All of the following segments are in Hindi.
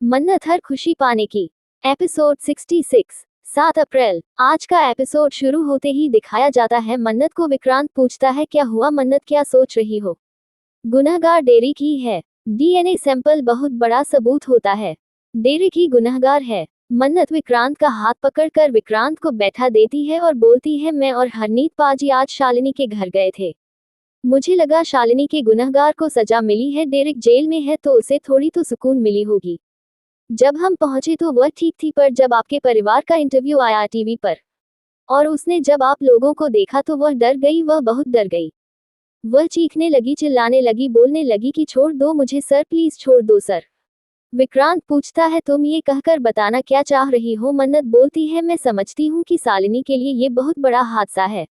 मन्नत हर खुशी पाने की। एपिसोड 66। 7 अप्रैल। आज का एपिसोड शुरू होते ही दिखाया जाता है मन्नत को। विक्रांत पूछता है क्या हुआ मन्नत, क्या सोच रही हो? गुनहगार डेरिक ही है। डीएनए सैंपल बहुत बड़ा सबूत होता है। डेरिक ही गुनहगार है। मन्नत विक्रांत का हाथ पकड़कर विक्रांत को बैठा देती है और बोलती है मैं और हरनीत पाजी आज शालिनी के घर गए थे। मुझे लगा शालिनी के गुनहगार को सजा मिली है, डेरिक जेल में है तो उसे थोड़ी तो सुकून मिली होगी। जब हम पहुंचे तो वह ठीक थी, पर जब आपके परिवार का इंटरव्यू आया टीवी पर और उसने जब आप लोगों को देखा तो वह डर गई, वह बहुत डर गई। वह चीखने लगी, चिल्लाने लगी, बोलने लगी कि छोड़ दो मुझे सर, प्लीज छोड़ दो सर। विक्रांत पूछता है तुम ये कहकर बताना क्या चाह रही हो? मन्नत बोलती है मैं समझती हूँ कि शालिनी के लिए ये बहुत बड़ा हादसा है,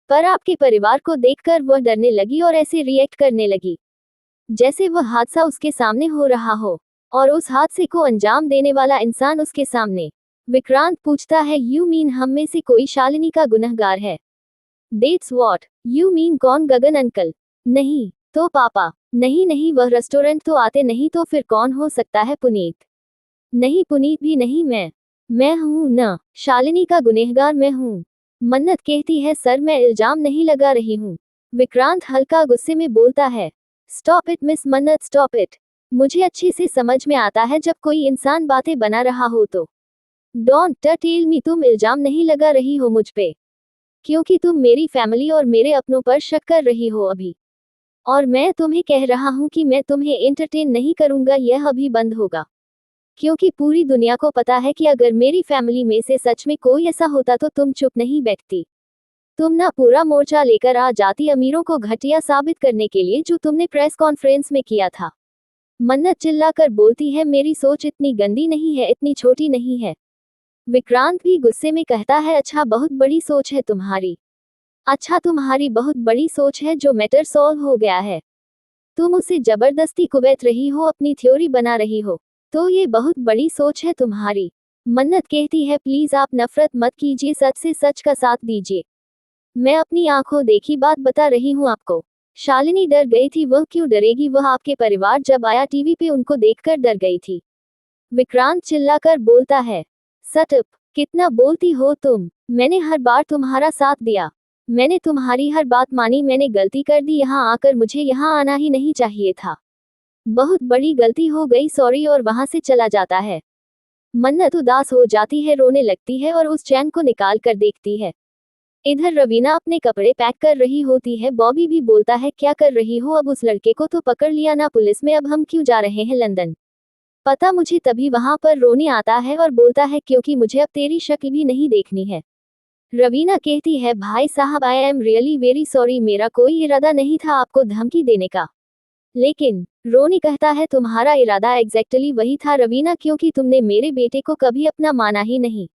पर आपके परिवार को देखकर वह डरने लगी और ऐसे रिएक्ट करने लगी जैसे वह हादसा उसके सामने हो रहा हो और उस हादसे को अंजाम देने वाला इंसान उसके सामने। विक्रांत पूछता है यू मीन हम में से कोई शालिनी का गुनहगार है? That's what you mean? कौन? गगन अंकल? नहीं तो पापा? नहीं नहीं, वह रेस्टोरेंट तो आते नहीं, तो फिर कौन हो सकता है? पुनीत? नहीं पुनीत भी नहीं, मैं हूं न शालिनी का गुनहगार, मैं हूं। मन्नत कहती है सर मैं इल्जाम नहीं लगा रही हूं। विक्रांत हल्का गुस्से में बोलता है स्टॉप इट मिस मन्नत, स्टॉप इट। मुझे अच्छे से समझ में आता है जब कोई इंसान बातें बना रहा हो तो। डोंट टेल मी, तुम इल्जाम नहीं लगा रही हो मुझ पे, क्योंकि तुम मेरी फैमिली और मेरे अपनों पर शक कर रही हो अभी। और मैं तुम्हें कह रहा हूं कि मैं तुम्हें एंटरटेन नहीं करूंगा, यह अभी बंद होगा। क्योंकि पूरी दुनिया को पता है कि अगर मेरी फैमिली में से सच में कोई ऐसा होता तो तुम चुप नहीं बैठती। तुम ना पूरा मोर्चा लेकर आ जाती अमीरों को घटिया साबित करने के लिए, जो तुमने प्रेस कॉन्फ्रेंस में किया था। मन्नत चिल्लाकर बोलती है मेरी सोच इतनी गंदी नहीं है, इतनी छोटी नहीं है। विक्रांत भी गुस्से में कहता है अच्छा बहुत बड़ी सोच है तुम्हारी। अच्छा तुम्हारी बहुत बड़ी सोच है, जो मैटर सॉल्व हो गया है। तुम उसे जबरदस्ती कुबैत रही हो, अपनी थ्योरी बना रही हो, तो ये बहुत बड़ी सोच है तुम्हारी। मन्नत कहती है प्लीज आप नफरत मत कीजिए, सच से सच का साथ दीजिए। मैं अपनी आंखों देखी बात बता रही हूँ आपको। शालिनी डर गई थी, वह क्यों डरेगी? वह आपके परिवार जब आया टीवी पे उनको देखकर डर गई थी। विक्रांत चिल्लाकर बोलता है शट अप, कितना बोलती हो तुम? मैंने हर बार तुम्हारा साथ दिया, मैंने तुम्हारी हर बात मानी, मैंने गलती कर दी यहाँ आकर, मुझे यहाँ आना ही नहीं चाहिए था। बहुत बड़ी गलती हो गई, सॉरी, और वहां से चला जाता है। मन्नत उदास हो जाती है, रोने लगती है और उस चैन को निकाल कर देखती है। इधर रवीना अपने कपड़े पैक कर रही होती है। बॉबी भी बोलता है क्या कर रही हो? अब उस लड़के को तो पकड़ लिया ना पुलिस में, अब हम क्यों जा रहे हैं लंदन? पता मुझे। तभी वहां पर रोनी आता है और बोलता है क्योंकि मुझे अब तेरी शक्ल भी नहीं देखनी है। रवीना कहती है भाई साहब I am really very sorry, मेरा कोई इरादा नहीं था आपको धमकी देने का। लेकिन रोनी कहता है तुम्हारा इरादा एग्जैक्टली वही था रवीना, क्योंकि तुमने मेरे बेटे को कभी अपना माना ही नहीं।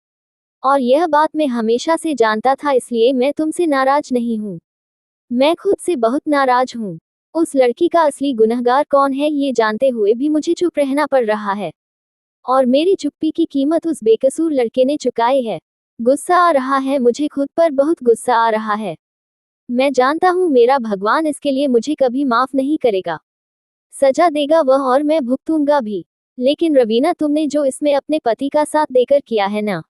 और यह बात मैं हमेशा से जानता था, इसलिए मैं तुमसे नाराज नहीं हूँ, मैं खुद से बहुत नाराज हूँ। उस लड़की का असली गुनहगार कौन है ये जानते हुए भी मुझे चुप रहना पड़ रहा है, और मेरी चुप्पी की कीमत उस बेकसूर लड़के ने चुकाई है। गुस्सा आ रहा है मुझे, खुद पर बहुत गुस्सा आ रहा है। मैं जानता हूँ मेरा भगवान इसके लिए मुझे कभी माफ नहीं करेगा, सजा देगा वह और मैं भुगतूंगा भी। लेकिन रवीना तुमने जो इसमें अपने पति का साथ देकर किया है ना।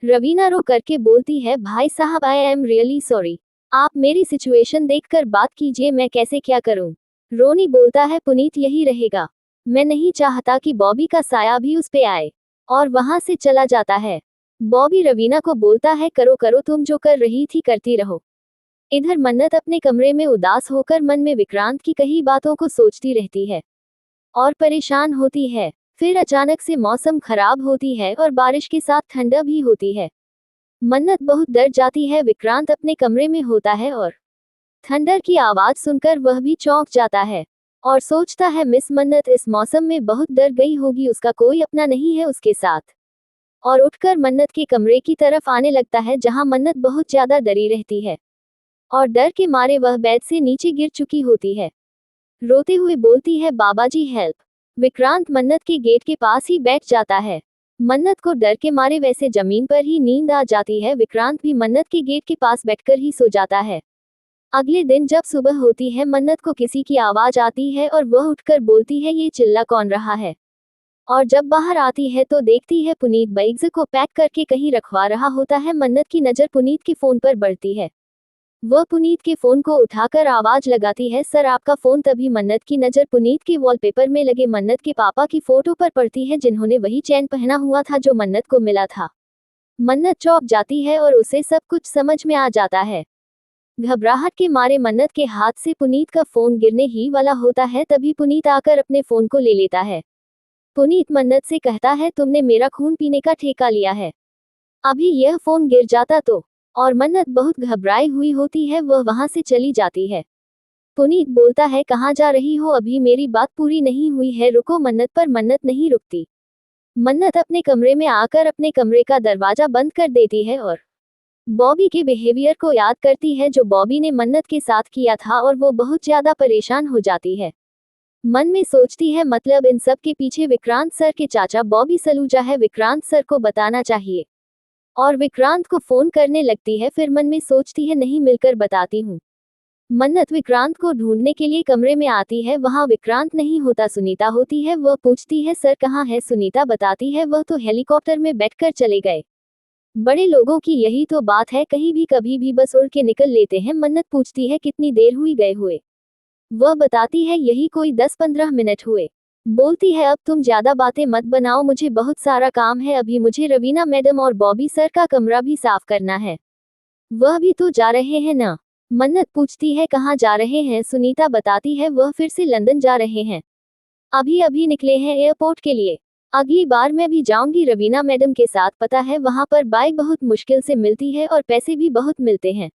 रवीना रो करके बोलती है भाई साहब आई एम रियली सॉरी, आप मेरी सिचुएशन देखकर बात कीजिए, मैं कैसे क्या करूं? रोनी बोलता है पुनीत यही रहेगा, मैं नहीं चाहता कि बॉबी का साया भी उस पे आए, और वहां से चला जाता है। बॉबी रवीना को बोलता है करो करो, तुम जो कर रही थी करती रहो। इधर मन्नत अपने कमरे में उदास होकर मन में विक्रांत की कई बातों को सोचती रहती है और परेशान होती है। फिर अचानक से मौसम खराब होती है और बारिश के साथ ठंडा भी होती है। मन्नत बहुत डर जाती है। विक्रांत अपने कमरे में होता है और थंडर की आवाज सुनकर वह भी चौंक जाता है और सोचता है मिस मन्नत इस मौसम में बहुत डर गई होगी, उसका कोई अपना नहीं है उसके साथ। और उठकर मन्नत के कमरे की तरफ आने लगता है, जहां मन्नत बहुत ज्यादा डरी रहती है और डर के मारे वह बेड से नीचे गिर चुकी होती है। रोते हुए बोलती है बाबा जी हेल्प। विक्रांत मन्नत के गेट के पास ही बैठ जाता है। मन्नत को डर के मारे वैसे जमीन पर ही नींद आ जाती है। विक्रांत भी मन्नत के गेट के पास बैठकर ही सो जाता है। अगले दिन जब सुबह होती है, मन्नत को किसी की आवाज आती है और वह उठकर बोलती है ये चिल्ला कौन रहा है? और जब बाहर आती है तो देखती है पुनीत बैग्स को पैक करके कहीं रखवा रहा होता है। मन्नत की नज़र पुनीत के फोन पर बढ़ती है। वह पुनीत के फोन को उठाकर आवाज लगाती है, सर आपका फोन। तभी मन्नत की नज़र पुनीत के वॉलपेपर में लगे मन्नत के पापा की फोटो पर पड़ती है, जिन्होंने वही चैन पहना हुआ था जो मन्नत को मिला था। मन्नत चौंक जाती है और उसे सब कुछ समझ में आ जाता है। घबराहट के मारे मन्नत के हाथ से पुनीत का फोन गिरने ही वाला होता है, तभी पुनीत आकर अपने फोन को ले लेता है। पुनीत मन्नत से कहता है, तुमने मेरा खून पीने का ठेका लिया है, अभी यह फोन गिर जाता तो। और मन्नत बहुत घबराई हुई होती है, वह वहां से चली जाती है। पुनीत बोलता है, कहाँ जा रही हो, अभी मेरी बात पूरी नहीं हुई है, रुको मन्नत। पर मन्नत नहीं रुकती। मन्नत अपने कमरे में आकर अपने कमरे का दरवाजा बंद कर देती है और बॉबी के बिहेवियर को याद करती है जो बॉबी ने मन्नत के साथ किया था, और वो बहुत ज्यादा परेशान हो जाती है। मन में सोचती है, मतलब इन सब के पीछे विक्रांत सर के चाचा बॉबी सलूजा है, विक्रांत सर को बताना चाहिए। और विक्रांत को फोन करने लगती है, फिर मन में सोचती है, नहीं मिलकर बताती हूँ। मन्नत विक्रांत को ढूंढने के लिए कमरे में आती है, वहां विक्रांत नहीं होता, सुनीता होती है। वह पूछती है, सर कहाँ है। सुनीता बताती है, वह तो हेलीकॉप्टर में बैठकर चले गए। बड़े लोगों की यही तो बात है, कहीं भी कभी भी बस उड़ के निकल लेते हैं। मन्नत पूछती है, कितनी देर हुई गए हुए। वह बताती है, यही कोई 10-15 मिनट हुए। बोलती है, अब तुम ज्यादा बातें मत बनाओ, मुझे बहुत सारा काम है, अभी मुझे रवीना मैडम और बॉबी सर का कमरा भी साफ करना है। वह भी तो जा रहे हैं ना। मन्नत पूछती है, कहाँ जा रहे हैं। सुनीता बताती है, वह फिर से लंदन जा रहे हैं, अभी अभी निकले हैं एयरपोर्ट के लिए। अगली बार मैं भी जाऊंगी रवीना मैडम के साथ, पता है वहां पर बाइक बहुत मुश्किल से मिलती है और पैसे भी बहुत मिलते हैं।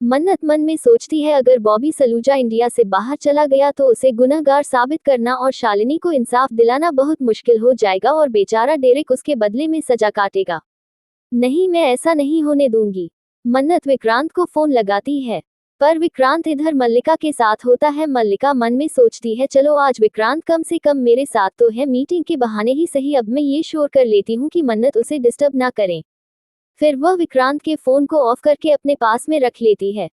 मन्नत मन में सोचती है, अगर बॉबी सलूजा इंडिया से बाहर चला गया तो उसे गुनहगार साबित करना और शालिनी को इंसाफ दिलाना बहुत मुश्किल हो जाएगा, और बेचारा डेरेक उसके बदले में सजा काटेगा। नहीं, मैं ऐसा नहीं होने दूंगी। मन्नत विक्रांत को फोन लगाती है, पर विक्रांत इधर मल्लिका के साथ होता है। मल्लिका मन में सोचती है, चलो आज विक्रांत कम से कम मेरे साथ तो है, मीटिंग के बहाने ही सही, अब मैं ये श्योर कर लेती हूँ कि मन्नत उसे डिस्टर्ब ना करें। फिर वह विक्रांत के फोन को ऑफ करके अपने पास में रख लेती है।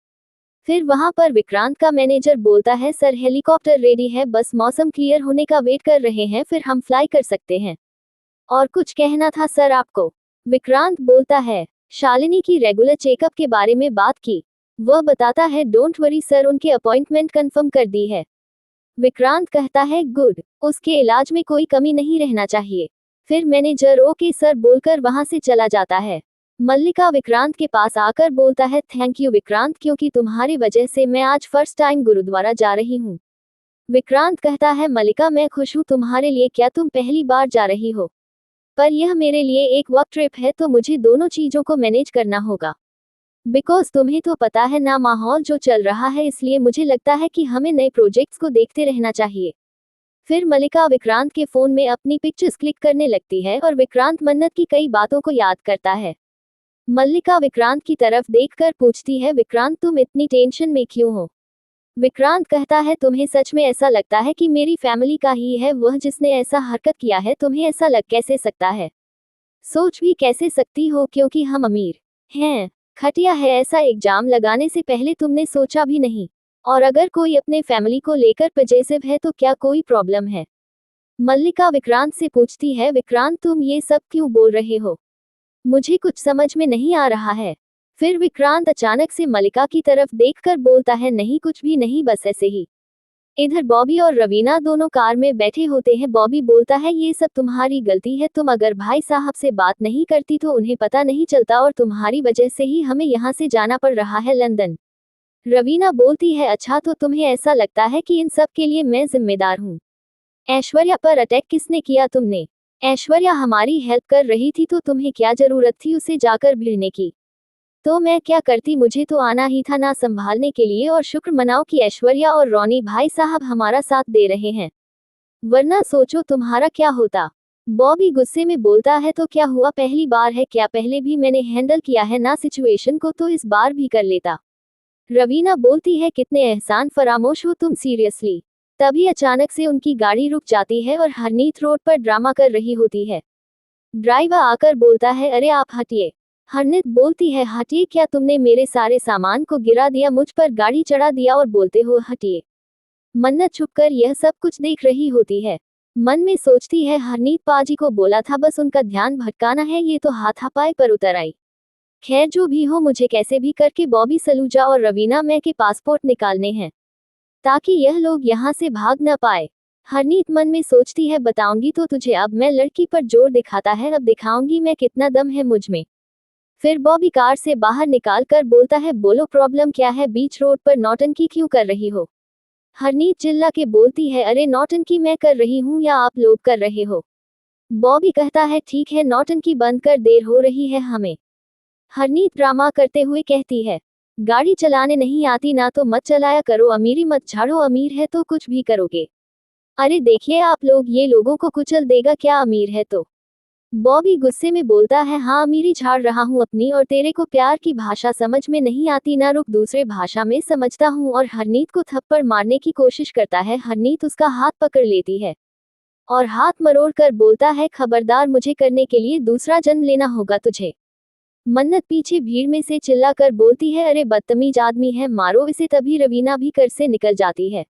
फिर वहां पर विक्रांत का मैनेजर बोलता है, सर हेलीकॉप्टर रेडी है, बस मौसम क्लियर होने का वेट कर रहे हैं, फिर हम फ्लाई कर सकते हैं। और कुछ कहना था सर आपको। विक्रांत बोलता है, शालिनी की रेगुलर चेकअप के बारे में बात की। वह बताता है, डोंट वरी सर, उनके अपॉइंटमेंट कंफर्म कर दी है। विक्रांत कहता है, गुड, उसके इलाज में कोई कमी नहीं रहना चाहिए। फिर मैनेजर ओके सर बोलकर वहां से चला जाता है। मल्लिका विक्रांत के पास आकर बोलता है, थैंक यू विक्रांत, क्योंकि तुम्हारी वजह से मैं आज फर्स्ट टाइम गुरुद्वारा जा रही हूँ। विक्रांत कहता है, मल्लिका मैं खुश हूँ तुम्हारे लिए, क्या तुम पहली बार जा रही हो, पर यह मेरे लिए एक वर्क ट्रिप है, तो मुझे दोनों चीजों को मैनेज करना होगा। बिकॉज तुम्हें तो पता है ना माहौल जो चल रहा है, इसलिए मुझे लगता है कि हमें नए प्रोजेक्ट्स को देखते रहना चाहिए। फिर मल्लिका विक्रांत के फोन में अपनी पिक्चर्स क्लिक करने लगती है और विक्रांत मन्नत की कई बातों को याद करता है। मल्लिका विक्रांत की तरफ देखकर पूछती है, विक्रांत तुम इतनी टेंशन में क्यों हो। विक्रांत कहता है, तुम्हें सच में ऐसा लगता है कि मेरी फैमिली का ही है वह जिसने ऐसा हरकत किया है। तुम्हें ऐसा लग कैसे सकता है, सोच भी कैसे सकती हो, क्योंकि हम अमीर हैं। खटिया है, ऐसा एग्जाम लगाने से पहले तुमने सोचा भी नहीं। और अगर कोई अपने फैमिली को लेकर पजेसिव है तो क्या कोई प्रॉब्लम है। मल्लिका विक्रांत से पूछती है, विक्रांत तुम ये सब क्यों बोल रहे हो, मुझे कुछ समझ में नहीं आ रहा है। फिर विक्रांत अचानक से मल्लिका की तरफ देखकर बोलता है, नहीं कुछ भी नहीं, बस ऐसे ही। इधर बॉबी और रवीना दोनों कार में बैठे होते हैं। बॉबी बोलता है, ये सब तुम्हारी गलती है, तुम अगर भाई साहब से बात नहीं करती तो उन्हें पता नहीं चलता, और तुम्हारी वजह से ही हमें यहाँ से जाना पड़ रहा है लंदन। रवीना बोलती है, अच्छा तो तुम्हें ऐसा लगता है कि इन सब के लिए मैं जिम्मेदार हूँ। ऐश्वर्या पर अटैक किसने किया, तुमने। ऐश्वर्या हमारी हेल्प कर रही थी तो तुम्हें क्या जरूरत थी उसे जाकर भिड़ने की। तो मैं क्या करती, मुझे तो आना ही था ना संभालने के लिए, और शुक्र मनाओ कि ऐश्वर्या और रॉनी भाई साहब हमारा साथ दे रहे हैं, वरना सोचो तुम्हारा क्या होता। बॉबी गुस्से में बोलता है, तो क्या हुआ, पहली बार है क्या, पहले भी मैंने हैंडल किया है ना सिचुएशन को, तो इस बार भी कर लेता। रवीना बोलती है, कितने एहसान फरामोश हो तुम, सीरियसली। तभी अचानक से उनकी गाड़ी रुक जाती है और हरनीत रोड पर ड्रामा कर रही होती है। ड्राइवर आकर बोलता है, अरे आप हटिए। हरनीत बोलती है, हटिए क्या, तुमने मेरे सारे सामान को गिरा दिया, मुझ पर गाड़ी चढ़ा दिया और बोलते हो हटिए। मन्नत छुपकर यह सब कुछ देख रही होती है। मन में सोचती है हरनीत पाजी को बोला था बस उनका ध्यान भटकाना है, ये तो हाथापाई पर उतर आई। खैर जो भी हो, मुझे कैसे भी करके बॉबी सलूजा और रवीना मैं के पासपोर्ट निकालने हैं ताकि यह लोग यहाँ से भाग न पाए। हरनीत मन में सोचती है बताऊंगी तो तुझे, अब मैं लड़की पर जोर दिखाता है, अब दिखाऊंगी मैं कितना दम है मुझ में। फिर बॉबी कार से बाहर निकाल कर बोलता है बोलो प्रॉब्लम क्या है, बीच रोड पर नौटंकी क्यों कर रही हो। हरनीत चिल्ला के बोलती है अरे नौटंकी मैं कर रही हूँ या आप लोग कर रहे हो। बॉबी कहता है ठीक है नौटंकी बंद कर, देर हो रही है हमें। हरनीत ड्रामा करते हुए कहती है गाड़ी चलाने नहीं आती ना तो मत चलाया करो, अमीरी मत झाड़ो, अमीर है तो कुछ भी करोगे। अरे देखिए आप लोग, ये लोगों को कुचल देगा क्या अमीर है तो। बॉबी गुस्से में बोलता है हाँ अमीरी झाड़ रहा हूँ अपनी, और तेरे को प्यार की भाषा समझ में नहीं आती ना, रुक दूसरे भाषा में समझता हूँ। और हरनीत को थप्पड़ मारने की कोशिश करता है। हरनीत उसका हाथ पकड़ लेती है और हाथ मरोड़ कर बोलता है खबरदार, मुझे करने के लिए दूसरा जन्म लेना होगा तुझे। मन्नत पीछे भीड़ में से चिल्ला कर बोलती है अरे बदतमीज आदमी है, मारो इसे। तभी रवीना भी घर से निकल जाती है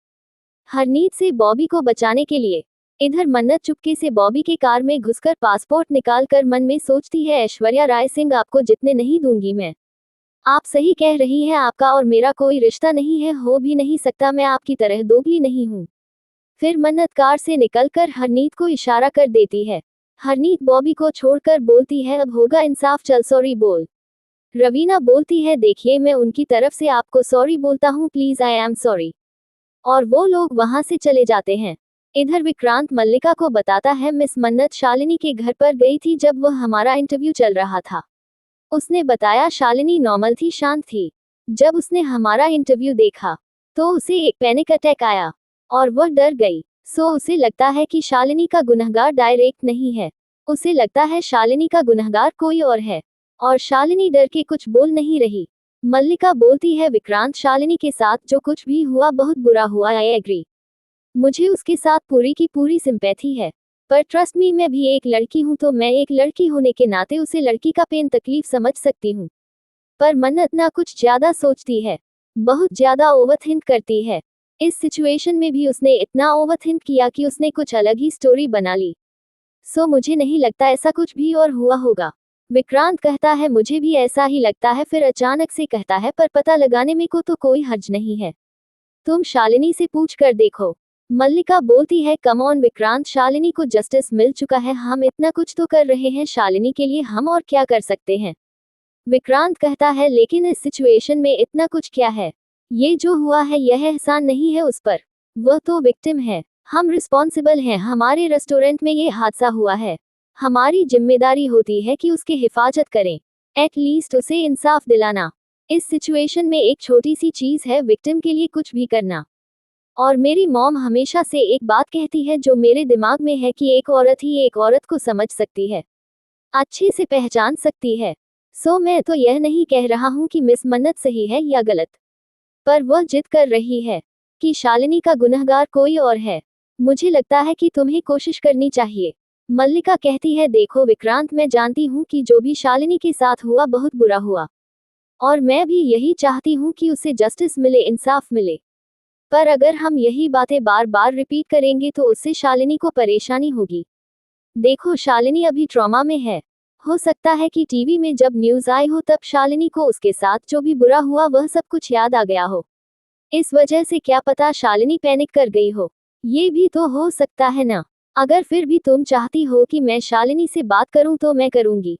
हरनीत से बॉबी को बचाने के लिए। इधर मन्नत चुपके से बॉबी के कार में घुसकर पासपोर्ट निकाल कर मन में सोचती है ऐश्वर्या राय सिंह, आपको जितने नहीं दूंगी मैं। आप सही कह रही हैं, आपका और मेरा कोई रिश्ता नहीं है, हो भी नहीं सकता, मैं आपकी तरह दोगली नहीं हूँ। फिर मन्नत कार से निकलकर हरनीत को इशारा कर देती है। हरनीत बॉबी को छोड़कर बोलती है अब होगा इंसाफ, चल सॉरी बोल। रवीना बोलती है देखिए मैं उनकी तरफ से आपको सॉरी बोलता हूँ, प्लीज आई एम सॉरी। और वो लोग वहां से चले जाते हैं। इधर विक्रांत मल्लिका को बताता है मिस मन्नत शालिनी के घर पर गई थी जब वह हमारा इंटरव्यू चल रहा था। उसने बताया शालिनी नॉर्मल थी, शांत थी। जब उसने हमारा इंटरव्यू देखा तो उसे एक पैनिक अटैक आया और वह डर गई। सो उसे लगता है कि शालिनी का गुनहगार डायरेक्ट नहीं है, उसे लगता है शालिनी का गुनहगार कोई और है। और शालिनी डर के कुछ बोल नहीं रही। मल्लिका बोलती है विक्रांत शालिनी के साथ जो कुछ भी हुआ बहुत बुरा हुआ, आई एग्री। मुझे उसके साथ पूरी की पूरी सिंपैथी है, पर ट्रस्ट मी मैं भी एक लड़की हूं, तो मैं एक लड़की होने के नाते उसे लड़की का पेन तकलीफ समझ सकती हूँ। पर मन्नत ना कुछ ज्यादा सोचती है, बहुत ज्यादा ओवरथिंक करती है। इस सिचुएशन में भी उसने इतना ओवरथिंक किया कि उसने कुछ अलग ही स्टोरी बना ली। सो मुझे नहीं लगता ऐसा कुछ भी और हुआ होगा। विक्रांत कहता है मुझे भी ऐसा ही लगता है, फिर अचानक से कहता है पर पता लगाने में को तो कोई हर्ज नहीं है, तुम शालिनी से पूछ कर देखो। मल्लिका बोलती है कम ऑन विक्रांत, शालिनी को जस्टिस मिल चुका है, हम इतना कुछ तो कर रहे हैं शालिनी के लिए, हम और क्या कर सकते हैं। विक्रांत कहता है लेकिन इस सिचुएशन में इतना कुछ क्या है, ये जो हुआ है यह एहसान नहीं है उस पर, वह तो विक्टिम है, हम रिस्पॉन्सिबल हैं, हमारे रेस्टोरेंट में ये हादसा हुआ है, हमारी जिम्मेदारी होती है कि उसकी हिफाजत करें, एटलीस्ट उसे इंसाफ दिलाना। इस सिचुएशन में एक छोटी सी चीज है विक्टिम के लिए कुछ भी करना। और मेरी मॉम हमेशा से एक बात कहती है जो मेरे दिमाग में है कि एक औरत ही एक औरत को समझ सकती है, अच्छे से पहचान सकती है। सो मैं तो यह नहीं कह रहा हूँ कि मिस मन्नत सही है या गलत, पर वह जिद कर रही है कि शालिनी का गुनहगार कोई और है। मुझे लगता है कि तुम्हें कोशिश करनी चाहिए। मल्लिका कहती है देखो विक्रांत, मैं जानती हूँ कि जो भी शालिनी के साथ हुआ बहुत बुरा हुआ, और मैं भी यही चाहती हूँ कि उसे जस्टिस मिले, इंसाफ मिले। पर अगर हम यही बातें बार बार रिपीट करेंगे तो उससे शालिनी को परेशानी होगी। देखो शालिनी अभी ट्रॉमा में है, हो सकता है कि टीवी में जब न्यूज़ आई हो तब शालिनी को उसके साथ जो भी बुरा हुआ वह सब कुछ याद आ गया हो। इस वजह से क्या पता शालिनी पैनिक कर गई हो, ये भी तो हो सकता है ना। अगर फिर भी तुम चाहती हो कि मैं शालिनी से बात करूं तो मैं करूंगी।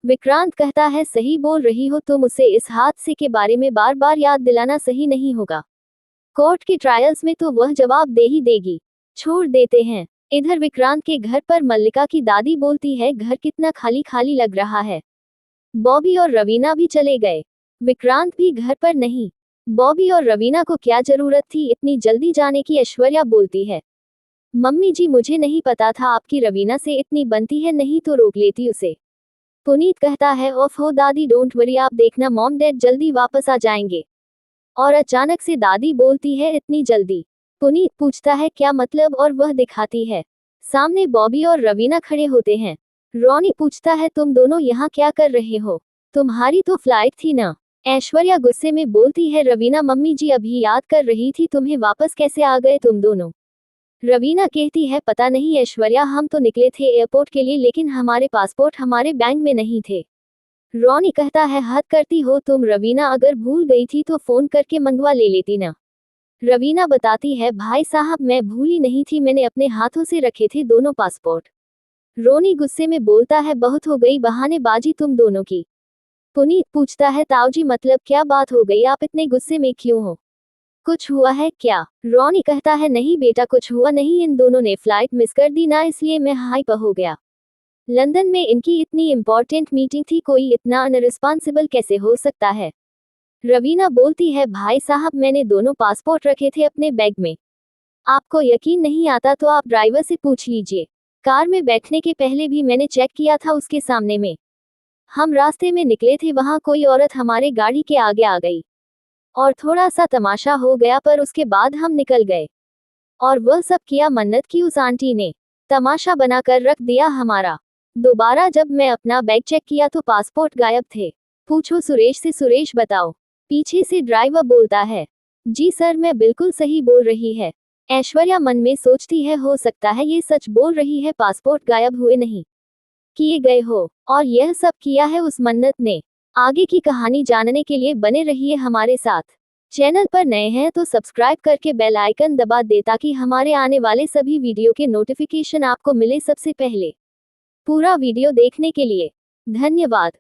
विक्रांत कहता है सही बोल रही हो तुम, उसे इस हादसे के बारे में बार बार याद दिलाना सही नहीं होगा, कोर्ट के ट्रायल्स में तो वह जवाब दे ही देगी, छोड़ देते हैं। इधर विक्रांत के घर पर मल्लिका की दादी बोलती है घर कितना खाली खाली लग रहा है। बॉबी और रवीना भी चले गए, विक्रांत भी घर पर नहीं। बॉबी और रवीना को क्या जरूरत थी इतनी जल्दी जाने की, ऐश्वर्या बोलती है मम्मी जी मुझे नहीं पता था आपकी रवीना से इतनी बनती है, नहीं तो रोक लेती उसे। पुनीत कहता है ओफ हो दादी डोंट वरी, आप देखना मॉम डैड जल्दी वापस आ जाएंगे। और अचानक से दादी बोलती है इतनी जल्दी। पुनीत पूछता है क्या मतलब, और वह दिखाती है सामने बॉबी और रवीना खड़े होते हैं। रॉनी पूछता है तुम दोनों यहाँ क्या कर रहे हो, तुम्हारी तो फ्लाइट थी ना। ऐश्वर्या गुस्से में बोलती है रवीना मम्मी जी अभी याद कर रही थी तुम्हें, वापस कैसे आ गए तुम दोनों। रवीना कहती है पता नहीं ऐश्वर्या, हम तो निकले थे एयरपोर्ट के लिए लेकिन हमारे पासपोर्ट हमारे बैग में नहीं थे। रॉनी कहता है हद करती हो तुम रवीना, अगर भूल गई थी तो फोन करके मंगवा ले लेती ना। रवीना बताती है भाई साहब मैं भूली नहीं थी, मैंने अपने हाथों से रखे थे दोनों पासपोर्ट। रोनी गुस्से में बोलता है बहुत हो गई बहानेबाजी तुम दोनों की। पुनीत पूछता है ताऊजी मतलब क्या बात हो गई, आप इतने गुस्से में क्यों हो, कुछ हुआ है क्या? रॉनी कहता है नहीं बेटा कुछ हुआ नहीं, इन दोनों ने फ्लाइट मिस कर दी ना इसलिए मैं हाइपर हो गया। लंदन में इनकी इतनी इम्पोर्टेंट मीटिंग थी, कोई इतना अनरिस्पॉन्सिबल कैसे हो सकता है। रवीना बोलती है भाई साहब मैंने दोनों पासपोर्ट रखे थे अपने बैग में, आपको यकीन नहीं आता तो आप ड्राइवर से पूछ लीजिए, कार में बैठने के पहले भी मैंने चेक किया था उसके सामने में। हम रास्ते में निकले थे, वहां कोई औरत हमारे गाड़ी के आगे आ गई और थोड़ा सा तमाशा हो गया पर उसके बाद हम निकल गए। और वह सब किया मन्नत की उस आंटी ने, तमाशा बनाकर रख दिया हमारा। दोबारा जब मैं अपना बैग चेक किया तो पासपोर्ट गायब थे, पूछो सुरेश से, सुरेश बताओ। पीछे से ड्राइवर बोलता है जी सर मैं बिल्कुल सही बोल रही है। ऐश्वर्या मन में सोचती है हो सकता है ये सच बोल रही है, पासपोर्ट गायब हुए नहीं किए गए हो और यह सब किया है उस मन्नत ने। आगे की कहानी जानने के लिए बने रहिए हमारे साथ। चैनल पर नए हैं तो सब्सक्राइब करके बेल आइकन दबा दे ताकि हमारे आने वाले सभी वीडियो के नोटिफिकेशन आपको मिले सबसे पहले। पूरा वीडियो देखने के लिए धन्यवाद।